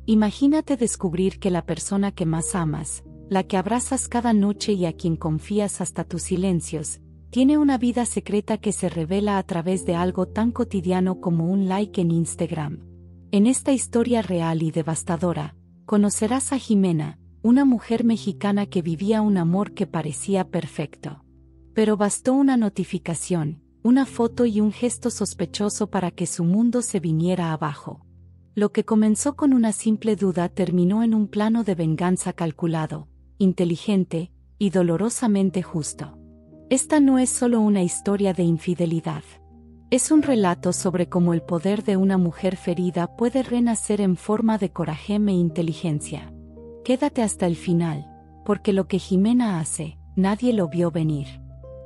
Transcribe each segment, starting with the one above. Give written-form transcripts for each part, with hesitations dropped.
Imagínate descubrir que la persona que más amas, la que abrazas cada noche y a quien confías hasta tus silencios, tiene una vida secreta que se revela a través de algo tan cotidiano como un like en Instagram. En esta historia real y devastadora, conocerás a Jimena, una mujer mexicana que vivía un amor que parecía perfecto. Pero bastó una notificación, una foto y un gesto sospechoso para que su mundo se viniera abajo. Lo que comenzó con una simple duda terminó en un plano de venganza calculado, inteligente y dolorosamente justo. Esta no es solo una historia de infidelidad. Es un relato sobre cómo el poder de una mujer ferida puede renacer en forma de coraje e inteligencia. Quédate hasta el final, porque lo que Jimena hace, nadie lo vio venir.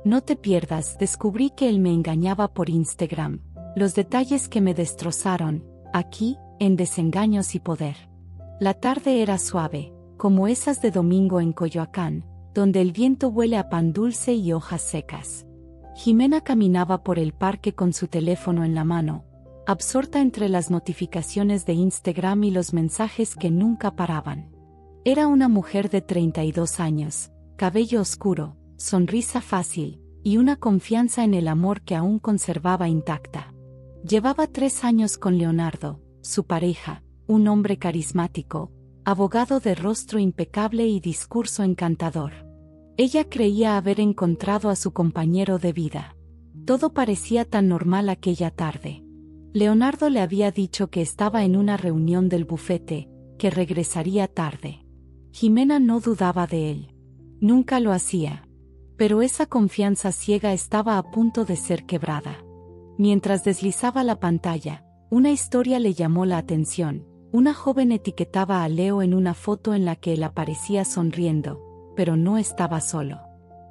No te pierdas, descubrí que él me engañaba por Instagram. Los detalles que me destrozaron, aquí, en Desengaños y Poder. La tarde era suave, como esas de domingo en Coyoacán, donde el viento huele a pan dulce y hojas secas. Jimena caminaba por el parque con su teléfono en la mano, absorta entre las notificaciones de Instagram y los mensajes que nunca paraban. Era una mujer de 32 años, cabello oscuro, sonrisa fácil, y una confianza en el amor que aún conservaba intacta. Llevaba 3 años con Leonardo, su pareja, un hombre carismático, abogado de rostro impecable y discurso encantador. Ella creía haber encontrado a su compañero de vida. Todo parecía tan normal aquella tarde. Leonardo le había dicho que estaba en una reunión del bufete, que regresaría tarde. Jimena no dudaba de él. Nunca lo hacía. Pero esa confianza ciega estaba a punto de ser quebrada. Mientras deslizaba la pantalla, una historia le llamó la atención. Una joven etiquetaba a Leo en una foto en la que él aparecía sonriendo, pero no estaba solo.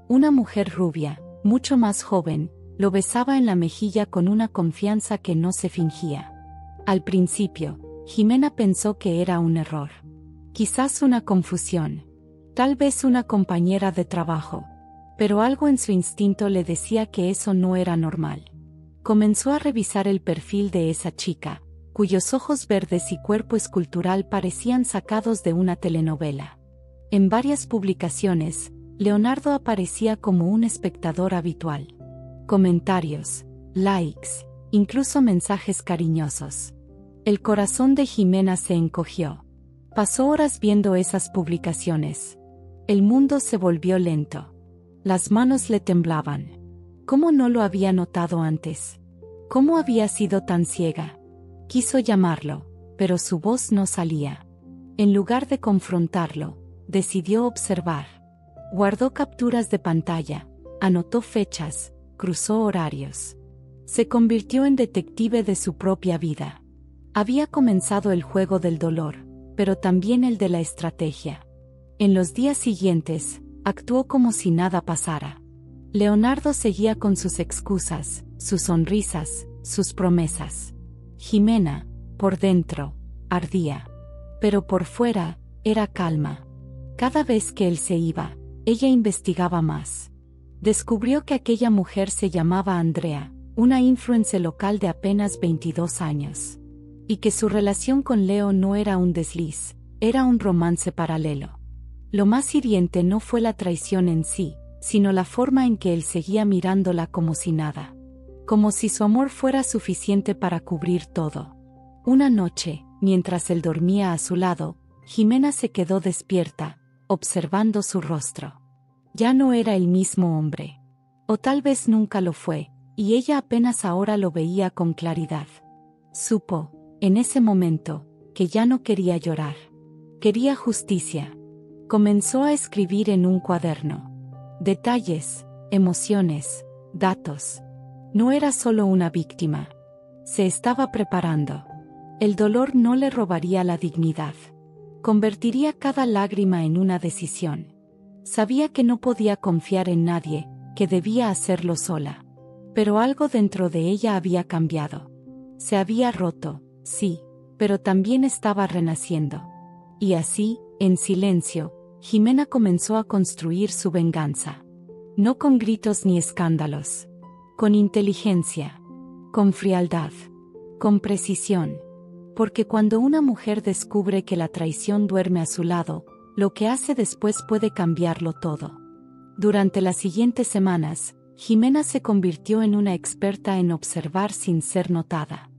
Una mujer rubia, mucho más joven, lo besaba en la mejilla con una confianza que no se fingía. Al principio, Jimena pensó que era un error. Quizás una confusión. Tal vez una compañera de trabajo. Pero algo en su instinto le decía que eso no era normal. Comenzó a revisar el perfil de esa chica, cuyos ojos verdes y cuerpo escultural parecían sacados de una telenovela. En varias publicaciones, Leonardo aparecía como un espectador habitual. Comentarios, likes, incluso mensajes cariñosos. El corazón de Jimena se encogió. Pasó horas viendo esas publicaciones. El mundo se volvió lento. Las manos le temblaban. ¿Cómo no lo había notado antes? ¿Cómo había sido tan ciega? Quiso llamarlo, pero su voz no salía. En lugar de confrontarlo, decidió observar. Guardó capturas de pantalla, anotó fechas, cruzó horarios. Se convirtió en detective de su propia vida. Había comenzado el juego del dolor, pero también el de la estrategia. En los días siguientes, actuó como si nada pasara. Leonardo seguía con sus excusas, sus sonrisas, sus promesas. Jimena, por dentro, ardía. Pero por fuera, era calma. Cada vez que él se iba, ella investigaba más. Descubrió que aquella mujer se llamaba Andrea, una influencer local de apenas 22 años. Y que su relación con Leo no era un desliz, era un romance paralelo. Lo más hiriente no fue la traición en sí, sino la forma en que él seguía mirándola como si nada. Como si su amor fuera suficiente para cubrir todo. Una noche, mientras él dormía a su lado, Jimena se quedó despierta, observando su rostro. Ya no era el mismo hombre. O tal vez nunca lo fue, y ella apenas ahora lo veía con claridad. Supo, en ese momento, que ya no quería llorar. Quería justicia. Comenzó a escribir en un cuaderno. Detalles, emociones, datos. No era solo una víctima. Se estaba preparando. El dolor no le robaría la dignidad. Convertiría cada lágrima en una decisión. Sabía que no podía confiar en nadie, que debía hacerlo sola. Pero algo dentro de ella había cambiado. Se había roto, sí, pero también estaba renaciendo. Y así, en silencio, Jimena comenzó a construir su venganza. No con gritos ni escándalos. Con inteligencia. Con frialdad. Con precisión. Porque cuando una mujer descubre que la traición duerme a su lado, lo que hace después puede cambiarlo todo. Durante las siguientes semanas, Jimena se convirtió en una experta en observar sin ser notada.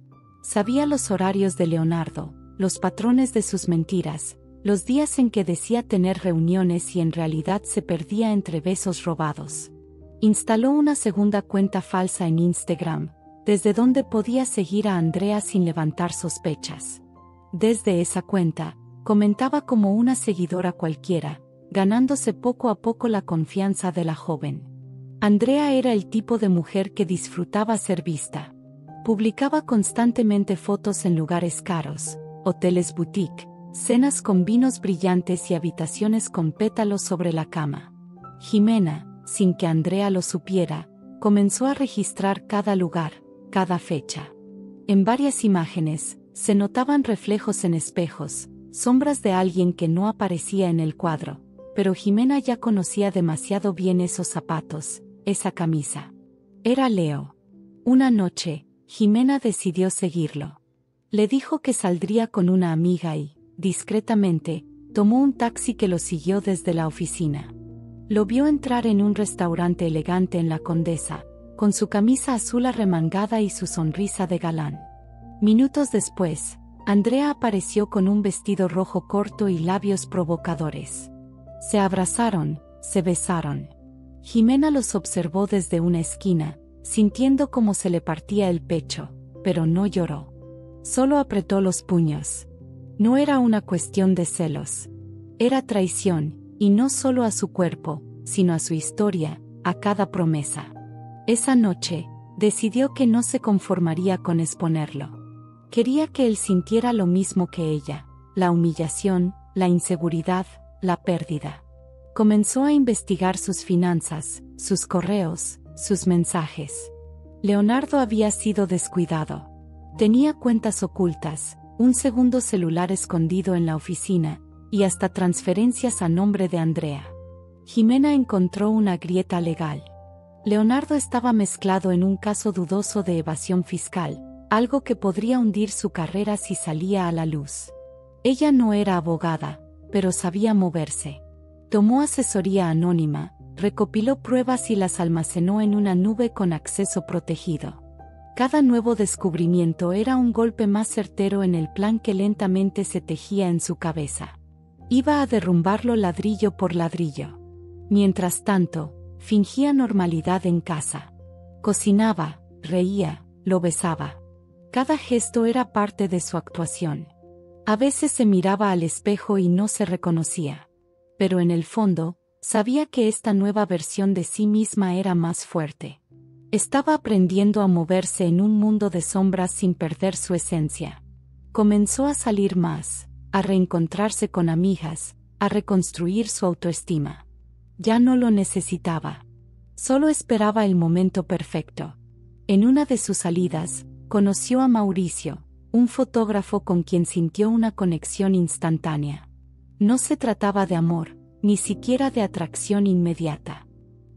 Sabía los horarios de Leonardo, los patrones de sus mentiras, los días en que decía tener reuniones y en realidad se perdía entre besos robados. Instaló una segunda cuenta falsa en Instagram, desde donde podía seguir a Andrea sin levantar sospechas. Desde esa cuenta, comentaba como una seguidora cualquiera, ganándose poco a poco la confianza de la joven. Andrea era el tipo de mujer que disfrutaba ser vista. Publicaba constantemente fotos en lugares caros, hoteles boutique, cenas con vinos brillantes y habitaciones con pétalos sobre la cama. Jimena, sin que Andrea lo supiera, comenzó a registrar cada lugar, cada fecha. En varias imágenes, se notaban reflejos en espejos, sombras de alguien que no aparecía en el cuadro, pero Jimena ya conocía demasiado bien esos zapatos, esa camisa. Era Leo. Una noche, Jimena decidió seguirlo. Le dijo que saldría con una amiga y, discretamente, tomó un taxi que lo siguió desde la oficina. Lo vio entrar en un restaurante elegante en La Condesa, con su camisa azul arremangada y su sonrisa de galán. Minutos después, Andrea apareció con un vestido rojo corto y labios provocadores. Se abrazaron, se besaron. Jimena los observó desde una esquina, sintiendo cómo se le partía el pecho, pero no lloró. Solo apretó los puños. No era una cuestión de celos. Era traición, y no solo a su cuerpo, sino a su historia, a cada promesa. Esa noche, decidió que no se conformaría con exponerlo. Quería que él sintiera lo mismo que ella, la humillación, la inseguridad, la pérdida. Comenzó a investigar sus finanzas, sus correos, sus mensajes. Leonardo había sido descuidado. Tenía cuentas ocultas, un segundo celular escondido en la oficina, y hasta transferencias a nombre de Andrea. Jimena encontró una grieta legal. Leonardo estaba mezclado en un caso dudoso de evasión fiscal, algo que podría hundir su carrera si salía a la luz. Ella no era abogada, pero sabía moverse. Tomó asesoría anónima, recopiló pruebas y las almacenó en una nube con acceso protegido. Cada nuevo descubrimiento era un golpe más certero en el plan que lentamente se tejía en su cabeza. Iba a derrumbarlo ladrillo por ladrillo. Mientras tanto, fingía normalidad en casa. Cocinaba, reía, lo besaba. Cada gesto era parte de su actuación. A veces se miraba al espejo y no se reconocía. Pero en el fondo, sabía que esta nueva versión de sí misma era más fuerte. Estaba aprendiendo a moverse en un mundo de sombras sin perder su esencia. Comenzó a salir más, a reencontrarse con amigas, a reconstruir su autoestima. Ya no lo necesitaba. Solo esperaba el momento perfecto. En una de sus salidas, conoció a Mauricio, un fotógrafo con quien sintió una conexión instantánea. No se trataba de amor, ni siquiera de atracción inmediata.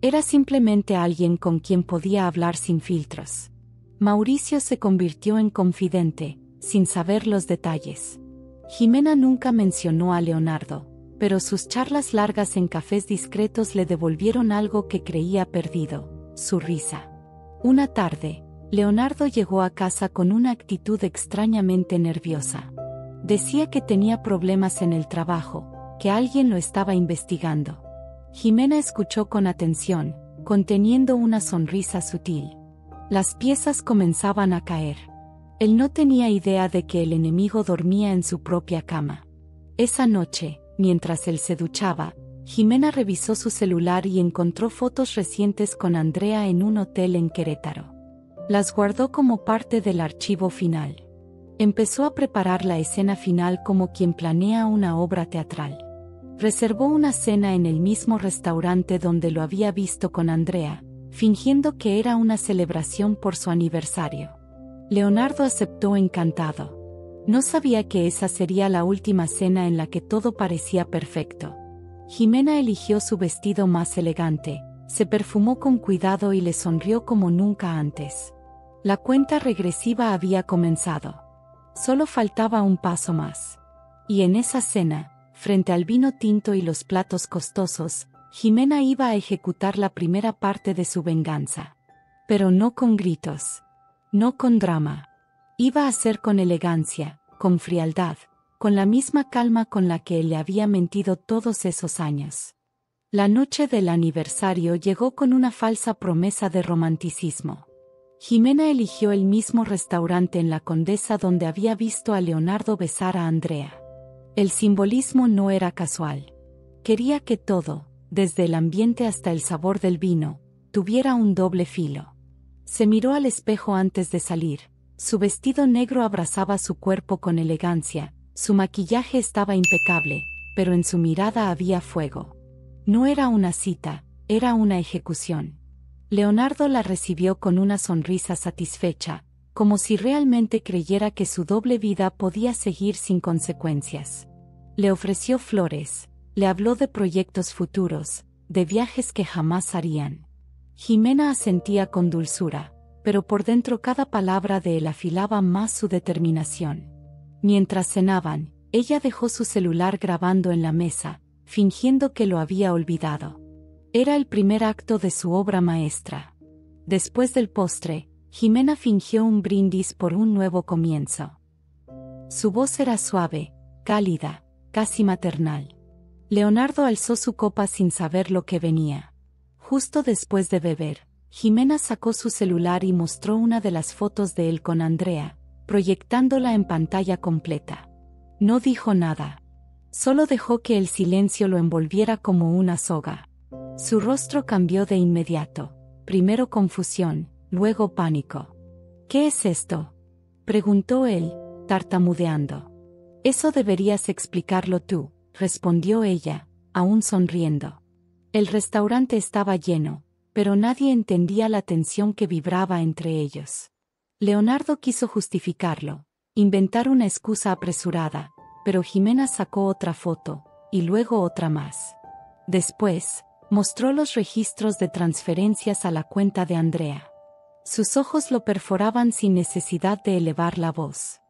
Era simplemente alguien con quien podía hablar sin filtros. Mauricio se convirtió en confidente, sin saber los detalles. Jimena nunca mencionó a Leonardo, pero sus charlas largas en cafés discretos le devolvieron algo que creía perdido, su risa. Una tarde, Leonardo llegó a casa con una actitud extrañamente nerviosa. Decía que tenía problemas en el trabajo, que alguien lo estaba investigando. Jimena escuchó con atención, conteniendo una sonrisa sutil. Las piezas comenzaban a caer. Él no tenía idea de que el enemigo dormía en su propia cama. Esa noche, mientras él se duchaba, Jimena revisó su celular y encontró fotos recientes con Andrea en un hotel en Querétaro. Las guardó como parte del archivo final. Empezó a preparar la escena final como quien planea una obra teatral. Reservó una cena en el mismo restaurante donde lo había visto con Andrea, fingiendo que era una celebración por su aniversario. Leonardo aceptó encantado. No sabía que esa sería la última cena en la que todo parecía perfecto. Jimena eligió su vestido más elegante, se perfumó con cuidado y le sonrió como nunca antes. La cuenta regresiva había comenzado. Solo faltaba un paso más. Y en esa cena, frente al vino tinto y los platos costosos, Jimena iba a ejecutar la primera parte de su venganza. Pero no con gritos. No con drama. Iba a ser con elegancia, con frialdad, con la misma calma con la que él le había mentido todos esos años. La noche del aniversario llegó con una falsa promesa de romanticismo. Jimena eligió el mismo restaurante en la Condesa donde había visto a Leonardo besar a Andrea. El simbolismo no era casual. Quería que todo, desde el ambiente hasta el sabor del vino, tuviera un doble filo. Se miró al espejo antes de salir. Su vestido negro abrazaba su cuerpo con elegancia, su maquillaje estaba impecable, pero en su mirada había fuego. No era una cita, era una ejecución. Leonardo la recibió con una sonrisa satisfecha, como si realmente creyera que su doble vida podía seguir sin consecuencias. Le ofreció flores, le habló de proyectos futuros, de viajes que jamás harían. Jimena asentía con dulzura, pero por dentro cada palabra de él afilaba más su determinación. Mientras cenaban, ella dejó su celular grabando en la mesa, fingiendo que lo había olvidado. Era el primer acto de su obra maestra. Después del postre, Jimena fingió un brindis por un nuevo comienzo. Su voz era suave, cálida, casi maternal. Leonardo alzó su copa sin saber lo que venía. Justo después de beber, Jimena sacó su celular y mostró una de las fotos de él con Andrea, proyectándola en pantalla completa. No dijo nada. Solo dejó que el silencio lo envolviera como una soga. Su rostro cambió de inmediato. Primero confusión, luego pánico. ¿Qué es esto?, preguntó él, tartamudeando. Eso deberías explicarlo tú, respondió ella, aún sonriendo. El restaurante estaba lleno, pero nadie entendía la tensión que vibraba entre ellos. Leonardo quiso justificarlo, inventar una excusa apresurada, pero Jimena sacó otra foto, y luego otra más. Después, mostró los registros de transferencias a la cuenta de Andrea. Sus ojos lo perforaban sin necesidad de elevar la voz.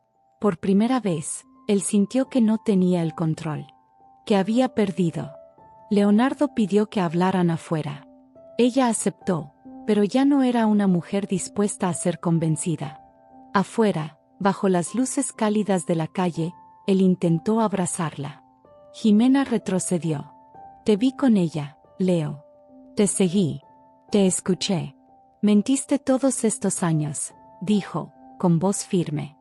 Por primera vez, él sintió que no tenía el control. Que había perdido. Leonardo pidió que hablaran afuera. Ella aceptó, pero ya no era una mujer dispuesta a ser convencida. Afuera, bajo las luces cálidas de la calle, él intentó abrazarla. Jimena retrocedió. Te vi con ella, Leo. Te seguí. Te escuché. Mentiste todos estos años, dijo, con voz firme.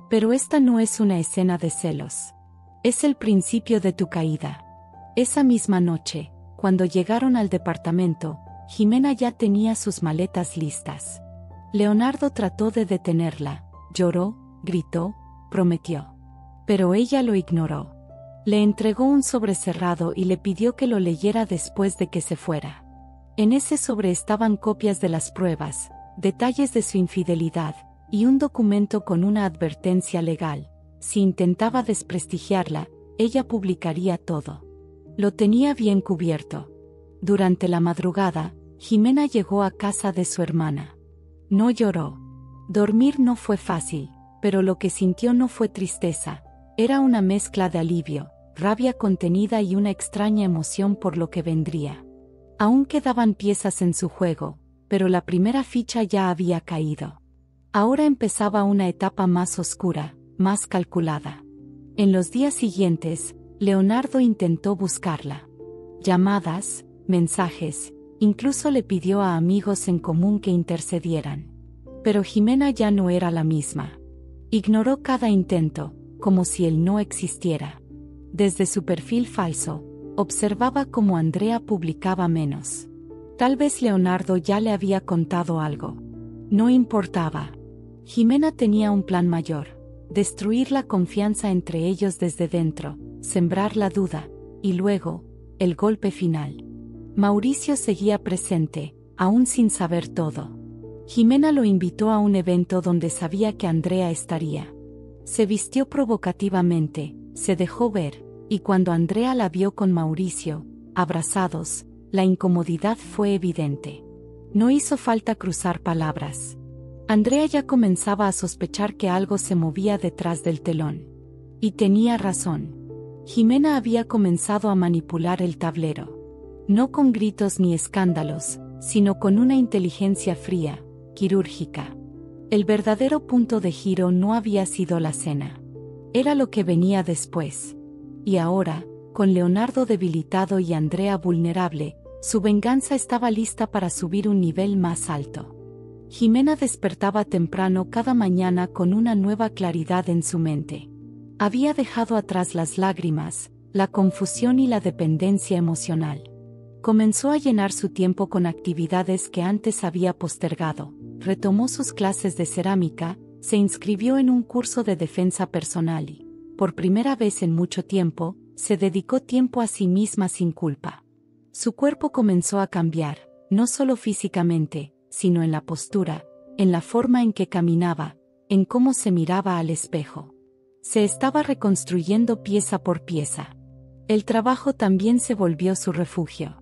Pero esta no es una escena de celos. Es el principio de tu caída. Esa misma noche, cuando llegaron al departamento, Jimena ya tenía sus maletas listas. Leonardo trató de detenerla, lloró, gritó, prometió. Pero ella lo ignoró. Le entregó un sobre cerrado y le pidió que lo leyera después de que se fuera. En ese sobre estaban copias de las pruebas, detalles de su infidelidad, y un documento con una advertencia legal. Si intentaba desprestigiarla, ella publicaría todo. Lo tenía bien cubierto. Durante la madrugada, Jimena llegó a casa de su hermana. No lloró. Dormir no fue fácil, pero lo que sintió no fue tristeza. Era una mezcla de alivio, rabia contenida y una extraña emoción por lo que vendría. Aún quedaban piezas en su juego, pero la primera ficha ya había caído. Ahora empezaba una etapa más oscura, más calculada. En los días siguientes, Leonardo intentó buscarla. Llamadas, mensajes, incluso le pidió a amigos en común que intercedieran. Pero Jimena ya no era la misma. Ignoró cada intento, como si él no existiera. Desde su perfil falso, observaba cómo Andrea publicaba menos. Tal vez Leonardo ya le había contado algo. No importaba. Jimena tenía un plan mayor: destruir la confianza entre ellos desde dentro, sembrar la duda, y luego, el golpe final. Mauricio seguía presente, aún sin saber todo. Jimena lo invitó a un evento donde sabía que Andrea estaría. Se vistió provocativamente, se dejó ver, y cuando Andrea la vio con Mauricio, abrazados, la incomodidad fue evidente. No hizo falta cruzar palabras. Andrea ya comenzaba a sospechar que algo se movía detrás del telón. Y tenía razón. Jimena había comenzado a manipular el tablero. No con gritos ni escándalos, sino con una inteligencia fría, quirúrgica. El verdadero punto de giro no había sido la cena. Era lo que venía después. Y ahora, con Leonardo debilitado y Andrea vulnerable, su venganza estaba lista para subir un nivel más alto. Jimena despertaba temprano cada mañana con una nueva claridad en su mente. Había dejado atrás las lágrimas, la confusión y la dependencia emocional. Comenzó a llenar su tiempo con actividades que antes había postergado. Retomó sus clases de cerámica, se inscribió en un curso de defensa personal y, por primera vez en mucho tiempo, se dedicó tiempo a sí misma sin culpa. Su cuerpo comenzó a cambiar, no solo físicamente, sino en la postura, en la forma en que caminaba, en cómo se miraba al espejo. Se estaba reconstruyendo pieza por pieza. El trabajo también se volvió su refugio.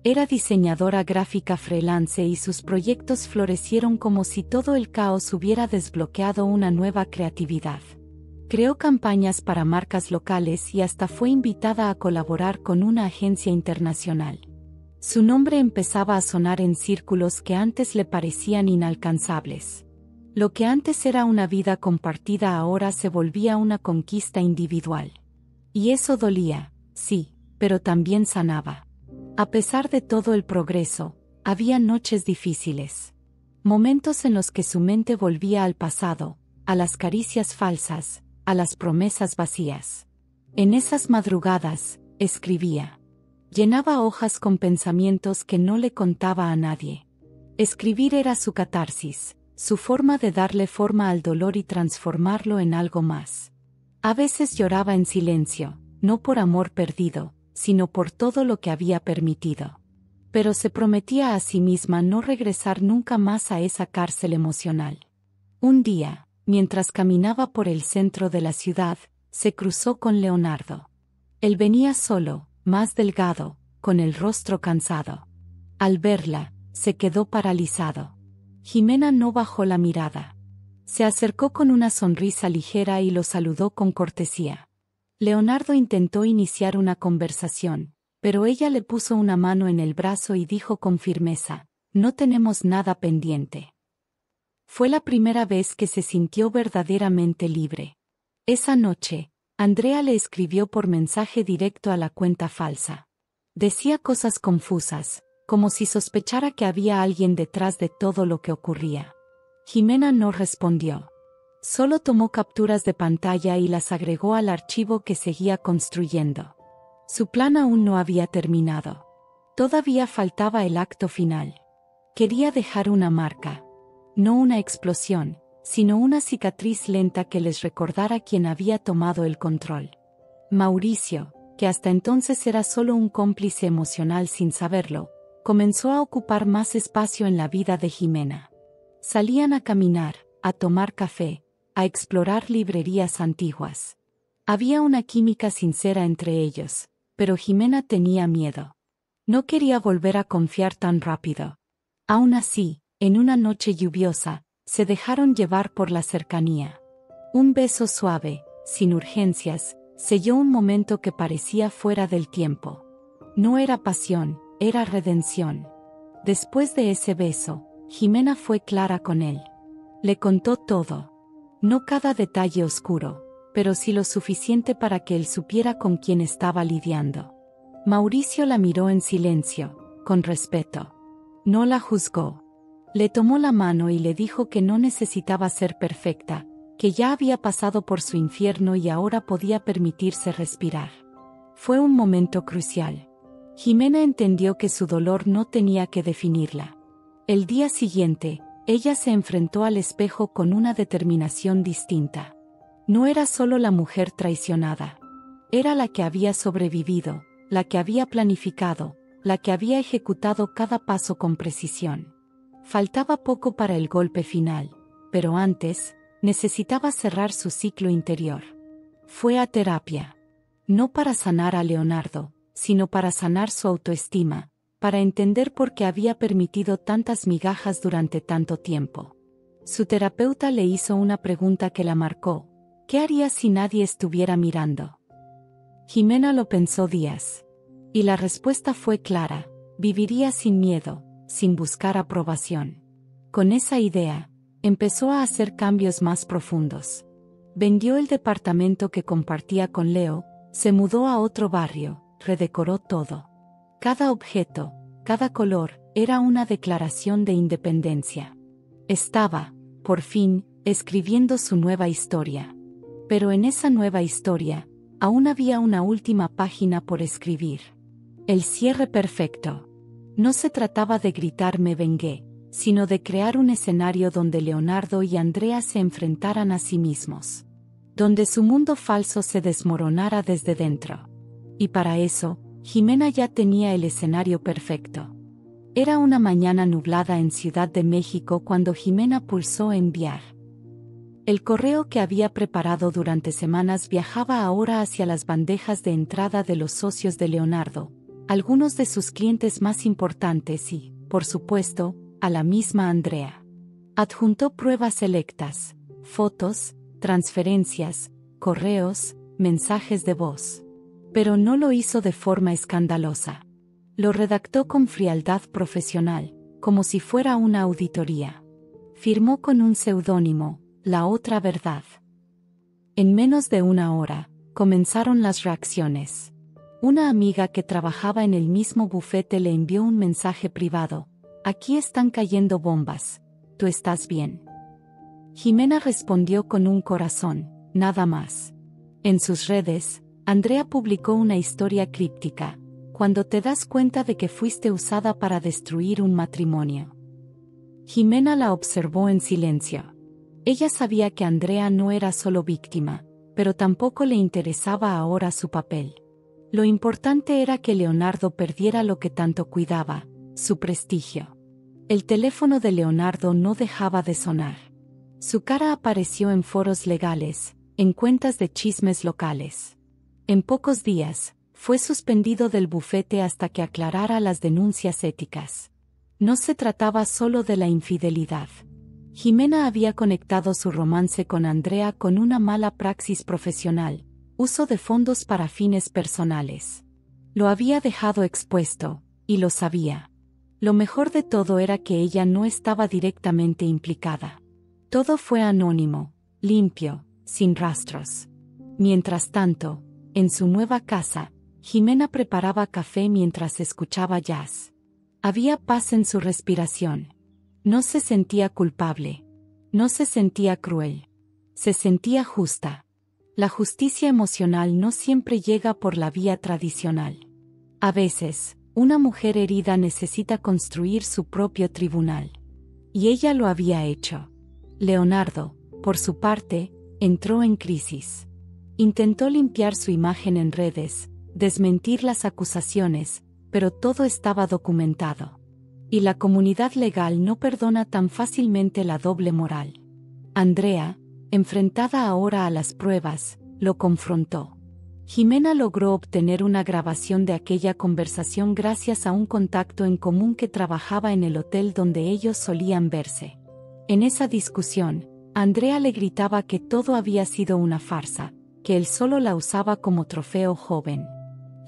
Era diseñadora gráfica freelance y sus proyectos florecieron como si todo el caos hubiera desbloqueado una nueva creatividad. Creó campañas para marcas locales y hasta fue invitada a colaborar con una agencia internacional. Su nombre empezaba a sonar en círculos que antes le parecían inalcanzables. Lo que antes era una vida compartida ahora se volvía una conquista individual. Y eso dolía, sí, pero también sanaba. A pesar de todo el progreso, había noches difíciles. Momentos en los que su mente volvía al pasado, a las caricias falsas, a las promesas vacías. En esas madrugadas, escribía. Llenaba hojas con pensamientos que no le contaba a nadie. Escribir era su catarsis, su forma de darle forma al dolor y transformarlo en algo más. A veces lloraba en silencio, no por amor perdido, sino por todo lo que había permitido. Pero se prometía a sí misma no regresar nunca más a esa cárcel emocional. Un día, mientras caminaba por el centro de la ciudad, se cruzó con Leonardo. Él venía solo, más delgado, con el rostro cansado. Al verla, se quedó paralizado. Jimena no bajó la mirada. Se acercó con una sonrisa ligera y lo saludó con cortesía. Leonardo intentó iniciar una conversación, pero ella le puso una mano en el brazo y dijo con firmeza: «No tenemos nada pendiente». Fue la primera vez que se sintió verdaderamente libre. Esa noche, Andrea le escribió por mensaje directo a la cuenta falsa. Decía cosas confusas, como si sospechara que había alguien detrás de todo lo que ocurría. Jimena no respondió. Solo tomó capturas de pantalla y las agregó al archivo que seguía construyendo. Su plan aún no había terminado. Todavía faltaba el acto final. Quería dejar una marca. No una explosión, sino una cicatriz lenta que les recordara quién había tomado el control. Mauricio, que hasta entonces era solo un cómplice emocional sin saberlo, comenzó a ocupar más espacio en la vida de Jimena. Salían a caminar, a tomar café, a explorar librerías antiguas. Había una química sincera entre ellos, pero Jimena tenía miedo. No quería volver a confiar tan rápido. Aún así, en una noche lluviosa, se dejaron llevar por la cercanía. Un beso suave, sin urgencias, selló un momento que parecía fuera del tiempo. No era pasión, era redención. Después de ese beso, Jimena fue clara con él. Le contó todo. No cada detalle oscuro, pero sí lo suficiente para que él supiera con quién estaba lidiando. Mauricio la miró en silencio, con respeto. No la juzgó. Le tomó la mano y le dijo que no necesitaba ser perfecta, que ya había pasado por su infierno y ahora podía permitirse respirar. Fue un momento crucial. Jimena entendió que su dolor no tenía que definirla. El día siguiente, ella se enfrentó al espejo con una determinación distinta. No era solo la mujer traicionada. Era la que había sobrevivido, la que había planificado, la que había ejecutado cada paso con precisión. Faltaba poco para el golpe final, pero antes, necesitaba cerrar su ciclo interior. Fue a terapia. No para sanar a Leonardo, sino para sanar su autoestima, para entender por qué había permitido tantas migajas durante tanto tiempo. Su terapeuta le hizo una pregunta que la marcó. ¿Qué haría si nadie estuviera mirando? Jimena lo pensó días. Y la respuesta fue clara: viviría sin miedo, sin buscar aprobación. Con esa idea, empezó a hacer cambios más profundos. Vendió el departamento que compartía con Leo, se mudó a otro barrio, redecoró todo. Cada objeto, cada color, era una declaración de independencia. Estaba, por fin, escribiendo su nueva historia. Pero en esa nueva historia, aún había una última página por escribir. El cierre perfecto. No se trataba de gritar "me vengué", sino de crear un escenario donde Leonardo y Andrea se enfrentaran a sí mismos. Donde su mundo falso se desmoronara desde dentro. Y para eso, Jimena ya tenía el escenario perfecto. Era una mañana nublada en Ciudad de México cuando Jimena pulsó enviar. El correo que había preparado durante semanas viajaba ahora hacia las bandejas de entrada de los socios de Leonardo, algunos de sus clientes más importantes y, por supuesto, a la misma Andrea. Adjuntó pruebas selectas, fotos, transferencias, correos, mensajes de voz. Pero no lo hizo de forma escandalosa. Lo redactó con frialdad profesional, como si fuera una auditoría. Firmó con un seudónimo, La Otra Verdad. En menos de una hora, comenzaron las reacciones. Una amiga que trabajaba en el mismo bufete le envió un mensaje privado: "Aquí están cayendo bombas. ¿Tú estás bien?". Jimena respondió con un corazón, nada más. En sus redes, Andrea publicó una historia críptica: "Cuando te das cuenta de que fuiste usada para destruir un matrimonio". Jimena la observó en silencio. Ella sabía que Andrea no era solo víctima, pero tampoco le interesaba ahora su papel. Lo importante era que Leonardo perdiera lo que tanto cuidaba, su prestigio. El teléfono de Leonardo no dejaba de sonar. Su cara apareció en foros legales, en cuentas de chismes locales. En pocos días, fue suspendido del bufete hasta que aclarara las denuncias éticas. No se trataba solo de la infidelidad. Jimena había conectado su romance con Andrea con una mala praxis profesional, uso de fondos para fines personales. Lo había dejado expuesto, y lo sabía. Lo mejor de todo era que ella no estaba directamente implicada. Todo fue anónimo, limpio, sin rastros. Mientras tanto, en su nueva casa, Jimena preparaba café mientras escuchaba jazz. Había paz en su respiración. No se sentía culpable. No se sentía cruel. Se sentía justa. La justicia emocional no siempre llega por la vía tradicional. A veces, una mujer herida necesita construir su propio tribunal. Y ella lo había hecho. Leonardo, por su parte, entró en crisis. Intentó limpiar su imagen en redes, desmentir las acusaciones, pero todo estaba documentado. Y la comunidad legal no perdona tan fácilmente la doble moral. Andrea, enfrentada ahora a las pruebas, lo confrontó. Jimena logró obtener una grabación de aquella conversación gracias a un contacto en común que trabajaba en el hotel donde ellos solían verse. En esa discusión, Andrea le gritaba que todo había sido una farsa, que él solo la usaba como trofeo joven.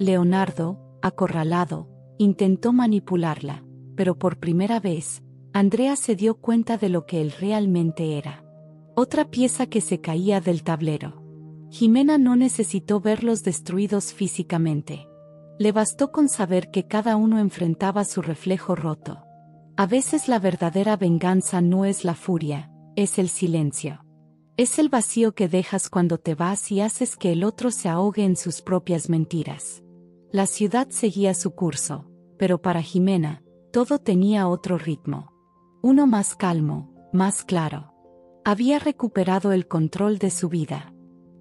Leonardo, acorralado, intentó manipularla, pero por primera vez, Andrea se dio cuenta de lo que él realmente era. Otra pieza que se caía del tablero. Jimena no necesitó verlos destruidos físicamente. Le bastó con saber que cada uno enfrentaba su reflejo roto. A veces la verdadera venganza no es la furia, es el silencio. Es el vacío que dejas cuando te vas y haces que el otro se ahogue en sus propias mentiras. La ciudad seguía su curso, pero para Jimena, todo tenía otro ritmo. Uno más calmo, más claro. Había recuperado el control de su vida.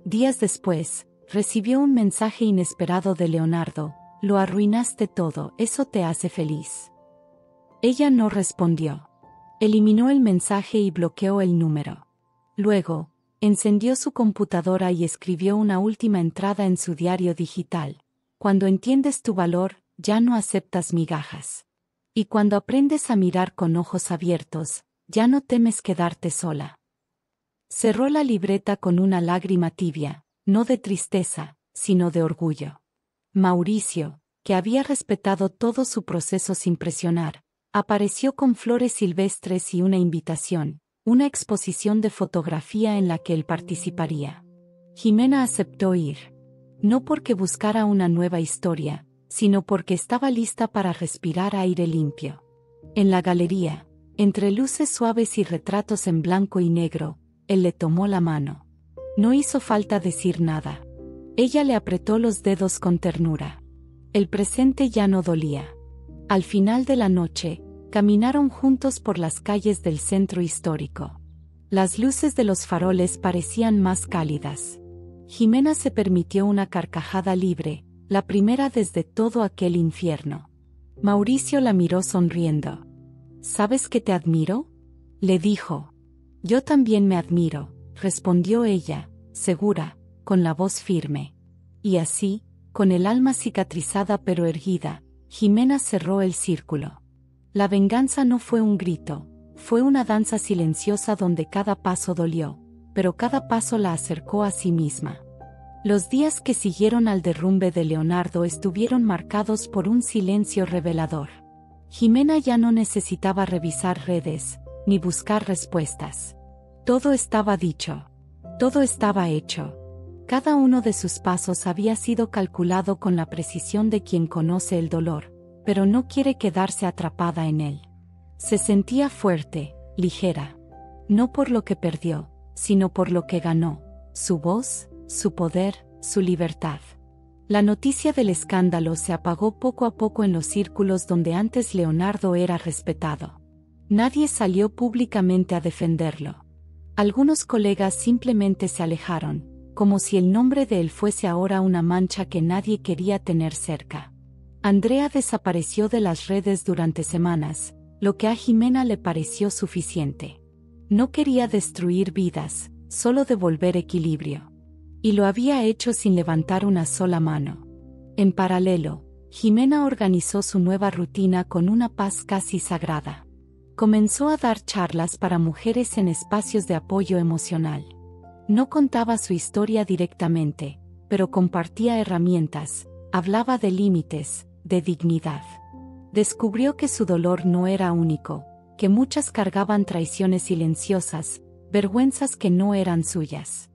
Días después, recibió un mensaje inesperado de Leonardo: "Lo arruinaste todo, ¿eso te hace feliz?". Ella no respondió. Eliminó el mensaje y bloqueó el número. Luego, encendió su computadora y escribió una última entrada en su diario digital: "Cuando entiendes tu valor, ya no aceptas migajas. Y cuando aprendes a mirar con ojos abiertos, Ya no temes quedarte sola. Cerró la libreta con una lágrima tibia, no de tristeza, sino de orgullo. Mauricio, que había respetado todo su proceso sin presionar, apareció con flores silvestres y una invitación, una exposición de fotografía en la que él participaría. Jimena aceptó ir. No porque buscara una nueva historia, sino porque estaba lista para respirar aire limpio. En la galería, entre luces suaves y retratos en blanco y negro, él le tomó la mano. No hizo falta decir nada. Ella le apretó los dedos con ternura. El presente ya no dolía. Al final de la noche, caminaron juntos por las calles del centro histórico. Las luces de los faroles parecían más cálidas. Jimena se permitió una carcajada libre, la primera desde todo aquel infierno. Mauricio la miró sonriendo. ¿Sabes que te admiro?, le dijo. Yo también me admiro, respondió ella, segura, con la voz firme. Y así, con el alma cicatrizada pero erguida, Jimena cerró el círculo. La venganza no fue un grito, fue una danza silenciosa donde cada paso dolió, pero cada paso la acercó a sí misma. Los días que siguieron al derrumbe de Leonardo estuvieron marcados por un silencio revelador. Jimena ya no necesitaba revisar redes, ni buscar respuestas. Todo estaba dicho. Todo estaba hecho. Cada uno de sus pasos había sido calculado con la precisión de quien conoce el dolor, pero no quiere quedarse atrapada en él. Se sentía fuerte, ligera. No por lo que perdió, sino por lo que ganó: su voz, su poder, su libertad. La noticia del escándalo se apagó poco a poco en los círculos donde antes Leonardo era respetado. Nadie salió públicamente a defenderlo. Algunos colegas simplemente se alejaron, como si el nombre de él fuese ahora una mancha que nadie quería tener cerca. Andrea desapareció de las redes durante semanas, lo que a Jimena le pareció suficiente. No quería destruir vidas, solo devolver equilibrio. Y lo había hecho sin levantar una sola mano. En paralelo, Jimena organizó su nueva rutina con una paz casi sagrada. Comenzó a dar charlas para mujeres en espacios de apoyo emocional. No contaba su historia directamente, pero compartía herramientas, hablaba de límites, de dignidad. Descubrió que su dolor no era único, que muchas cargaban traiciones silenciosas, vergüenzas que no eran suyas.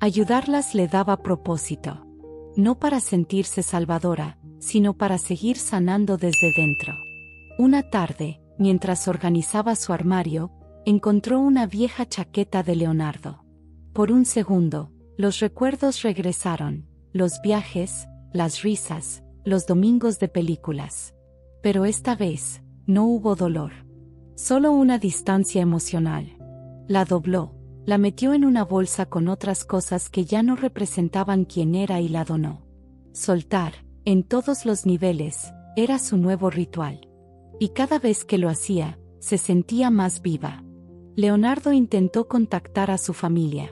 Ayudarlas le daba propósito. No para sentirse salvadora, sino para seguir sanando desde dentro. Una tarde, mientras organizaba su armario, encontró una vieja chaqueta de Leonardo. Por un segundo, los recuerdos regresaron, los viajes, las risas, los domingos de películas. Pero esta vez, no hubo dolor. Solo una distancia emocional. La dobló, la metió en una bolsa con otras cosas que ya no representaban quién era y la donó. Soltar, en todos los niveles, era su nuevo ritual. Y cada vez que lo hacía, se sentía más viva. Leonardo intentó contactar a su familia.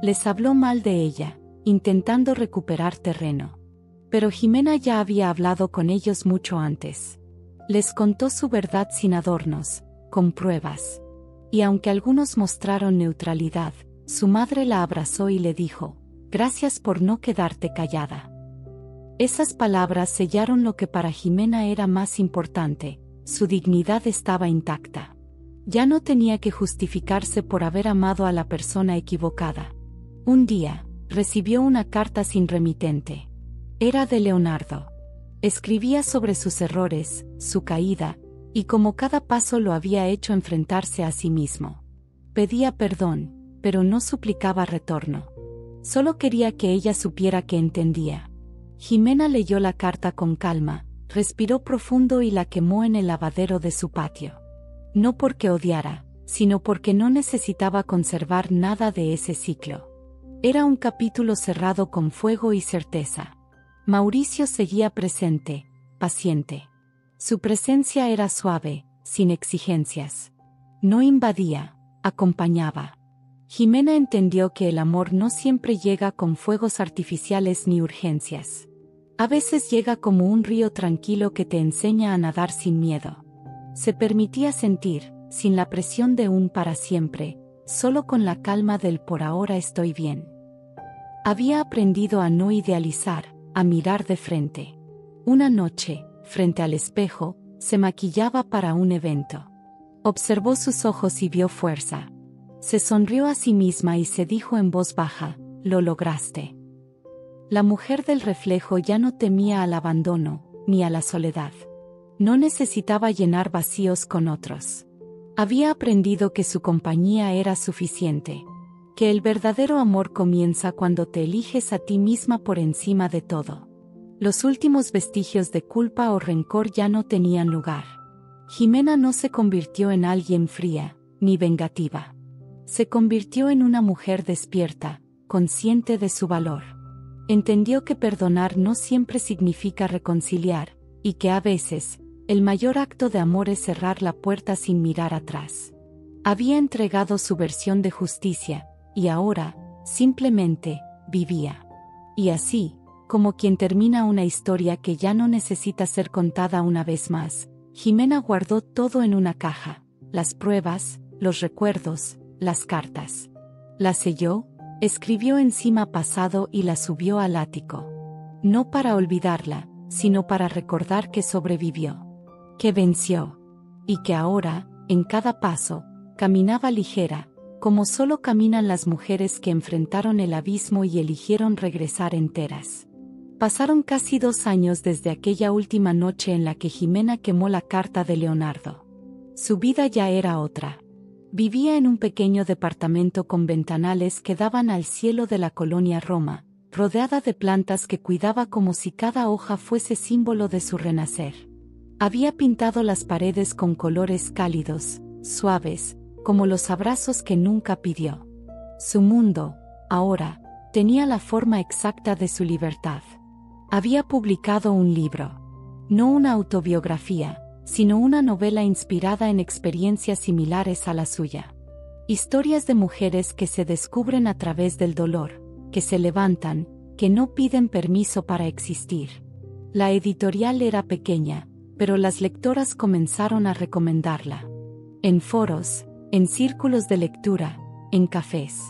Les habló mal de ella, intentando recuperar terreno. Pero Jimena ya había hablado con ellos mucho antes. Les contó su verdad sin adornos, con pruebas. Y aunque algunos mostraron neutralidad, su madre la abrazó y le dijo: «Gracias por no quedarte callada». Esas palabras sellaron lo que para Jimena era más importante: su dignidad estaba intacta. Ya no tenía que justificarse por haber amado a la persona equivocada. Un día, recibió una carta sin remitente. Era de Leonardo. Escribía sobre sus errores, su caída, y cómo cada paso lo había hecho enfrentarse a sí mismo. Pedía perdón, pero no suplicaba retorno. Solo quería que ella supiera que entendía. Jimena leyó la carta con calma, respiró profundo y la quemó en el lavadero de su patio. No porque odiara, sino porque no necesitaba conservar nada de ese ciclo. Era un capítulo cerrado con fuego y certeza. Mauricio seguía presente, paciente. Su presencia era suave, sin exigencias. No invadía, acompañaba. Jimena entendió que el amor no siempre llega con fuegos artificiales ni urgencias. A veces llega como un río tranquilo que te enseña a nadar sin miedo. Se permitía sentir, sin la presión de un para siempre, solo con la calma del por ahora estoy bien. Había aprendido a no idealizar, a mirar de frente. Una noche, frente al espejo, se maquillaba para un evento. Observó sus ojos y vio fuerza. Se sonrió a sí misma y se dijo en voz baja, «Lo lograste». La mujer del reflejo ya no temía al abandono, ni a la soledad. No necesitaba llenar vacíos con otros. Había aprendido que su compañía era suficiente. Que el verdadero amor comienza cuando te eliges a ti misma por encima de todo. Los últimos vestigios de culpa o rencor ya no tenían lugar. Jimena no se convirtió en alguien fría, ni vengativa. Se convirtió en una mujer despierta, consciente de su valor. Entendió que perdonar no siempre significa reconciliar, y que a veces, el mayor acto de amor es cerrar la puerta sin mirar atrás. Había entregado su versión de justicia, y ahora, simplemente, vivía. Y así, como quien termina una historia que ya no necesita ser contada una vez más, Jimena guardó todo en una caja, las pruebas, los recuerdos, las cartas. La selló, escribió encima pasado y la subió al ático. No para olvidarla, sino para recordar que sobrevivió. Que venció. Y que ahora, en cada paso, caminaba ligera, como solo caminan las mujeres que enfrentaron el abismo y eligieron regresar enteras. Pasaron casi 2 años desde aquella última noche en la que Jimena quemó la carta de Leonardo. Su vida ya era otra. Vivía en un pequeño departamento con ventanales que daban al cielo de la colonia Roma, rodeada de plantas que cuidaba como si cada hoja fuese símbolo de su renacer. Había pintado las paredes con colores cálidos, suaves, como los abrazos que nunca pidió. Su mundo, ahora, tenía la forma exacta de su libertad. Había publicado un libro. No una autobiografía, sino una novela inspirada en experiencias similares a la suya. Historias de mujeres que se descubren a través del dolor, que se levantan, que no piden permiso para existir. La editorial era pequeña, pero las lectoras comenzaron a recomendarla. En foros, en círculos de lectura, en cafés.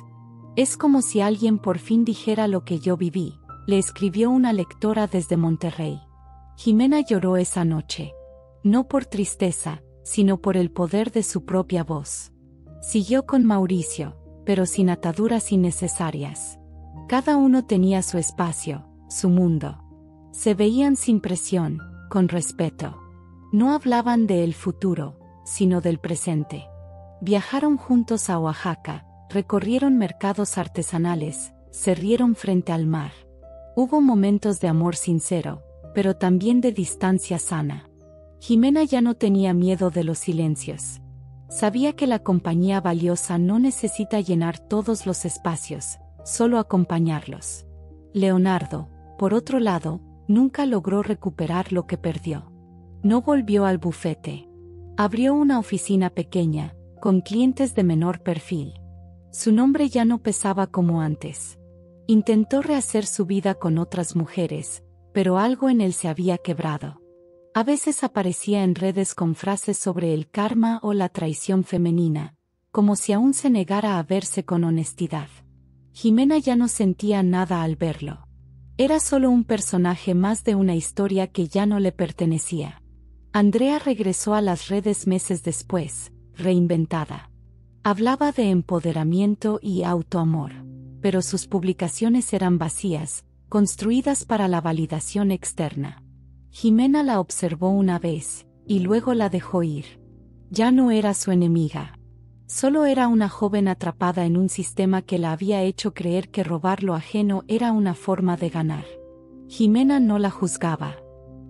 Es como si alguien por fin dijera lo que yo viví, le escribió una lectora desde Monterrey. Jimena lloró esa noche. No por tristeza, sino por el poder de su propia voz. Siguió con Mauricio, pero sin ataduras innecesarias. Cada uno tenía su espacio, su mundo. Se veían sin presión, con respeto. No hablaban del futuro, sino del presente. Viajaron juntos a Oaxaca, recorrieron mercados artesanales, se rieron frente al mar. Hubo momentos de amor sincero, pero también de distancia sana. Jimena ya no tenía miedo de los silencios. Sabía que la compañía valiosa no necesita llenar todos los espacios, solo acompañarlos. Leonardo, por otro lado, nunca logró recuperar lo que perdió. No volvió al bufete. Abrió una oficina pequeña, con clientes de menor perfil. Su nombre ya no pesaba como antes. Intentó rehacer su vida con otras mujeres, pero algo en él se había quebrado. A veces aparecía en redes con frases sobre el karma o la traición femenina, como si aún se negara a verse con honestidad. Jimena ya no sentía nada al verlo. Era solo un personaje más de una historia que ya no le pertenecía. Andrea regresó a las redes meses después, reinventada. Hablaba de empoderamiento y autoamor, pero sus publicaciones eran vacías, construidas para la validación externa. Jimena la observó una vez, y luego la dejó ir. Ya no era su enemiga. Solo era una joven atrapada en un sistema que la había hecho creer que robar lo ajeno era una forma de ganar. Jimena no la juzgaba.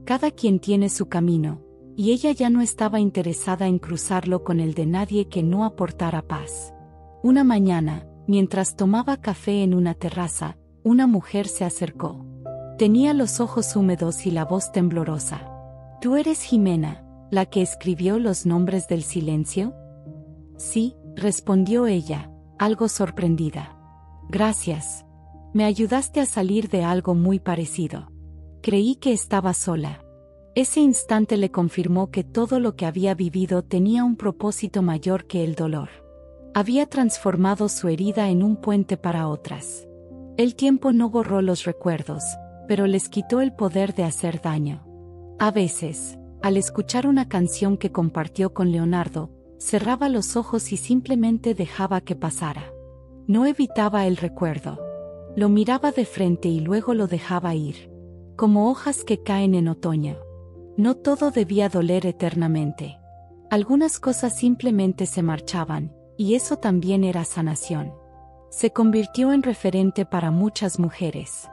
Cada quien tiene su camino, y ella ya no estaba interesada en cruzarlo con el de nadie que no aportara paz. Una mañana, mientras tomaba café en una terraza, una mujer se acercó. Tenía los ojos húmedos y la voz temblorosa. ¿Tú eres Jimena, la que escribió Los nombres del silencio? Sí, respondió ella, algo sorprendida. Gracias. Me ayudaste a salir de algo muy parecido. Creí que estaba sola. Ese instante le confirmó que todo lo que había vivido tenía un propósito mayor que el dolor. Había transformado su herida en un puente para otras. El tiempo no borró los recuerdos, pero les quitó el poder de hacer daño. A veces, al escuchar una canción que compartió con Leonardo, cerraba los ojos y simplemente dejaba que pasara. No evitaba el recuerdo. Lo miraba de frente y luego lo dejaba ir. Como hojas que caen en otoño. No todo debía doler eternamente. Algunas cosas simplemente se marchaban, y eso también era sanación. Se convirtió en referente para muchas mujeres.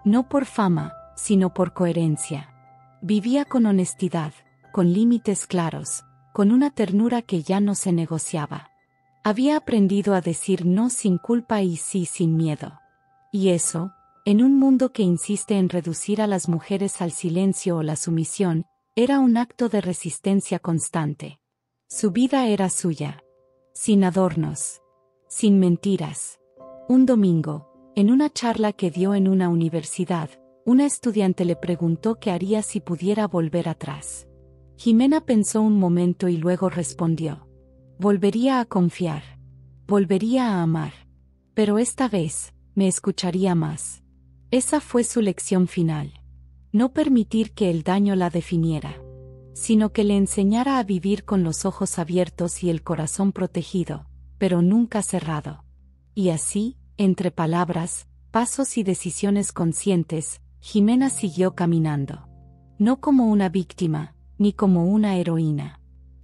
No por fama, sino por coherencia. Vivía con honestidad, con límites claros, con una ternura que ya no se negociaba. Había aprendido a decir no sin culpa y sí sin miedo. Y eso, en un mundo que insiste en reducir a las mujeres al silencio o la sumisión, era un acto de resistencia constante. Su vida era suya. Sin adornos. Sin mentiras. Un domingo, en una charla que dio en una universidad, una estudiante le preguntó qué haría si pudiera volver atrás. Jimena pensó un momento y luego respondió: volvería a confiar. Volvería a amar. Pero esta vez, me escucharía más. Esa fue su lección final. No permitir que el daño la definiera, sino que le enseñara a vivir con los ojos abiertos y el corazón protegido, pero nunca cerrado. Y así, entre palabras, pasos y decisiones conscientes, Jimena siguió caminando. No como una víctima, ni como una heroína,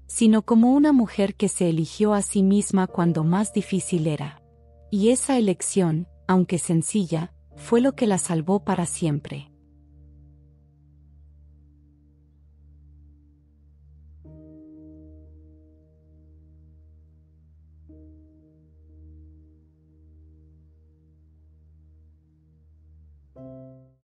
sino como una mujer que se eligió a sí misma cuando más difícil era. Y esa elección, aunque sencilla, fue lo que la salvó para siempre.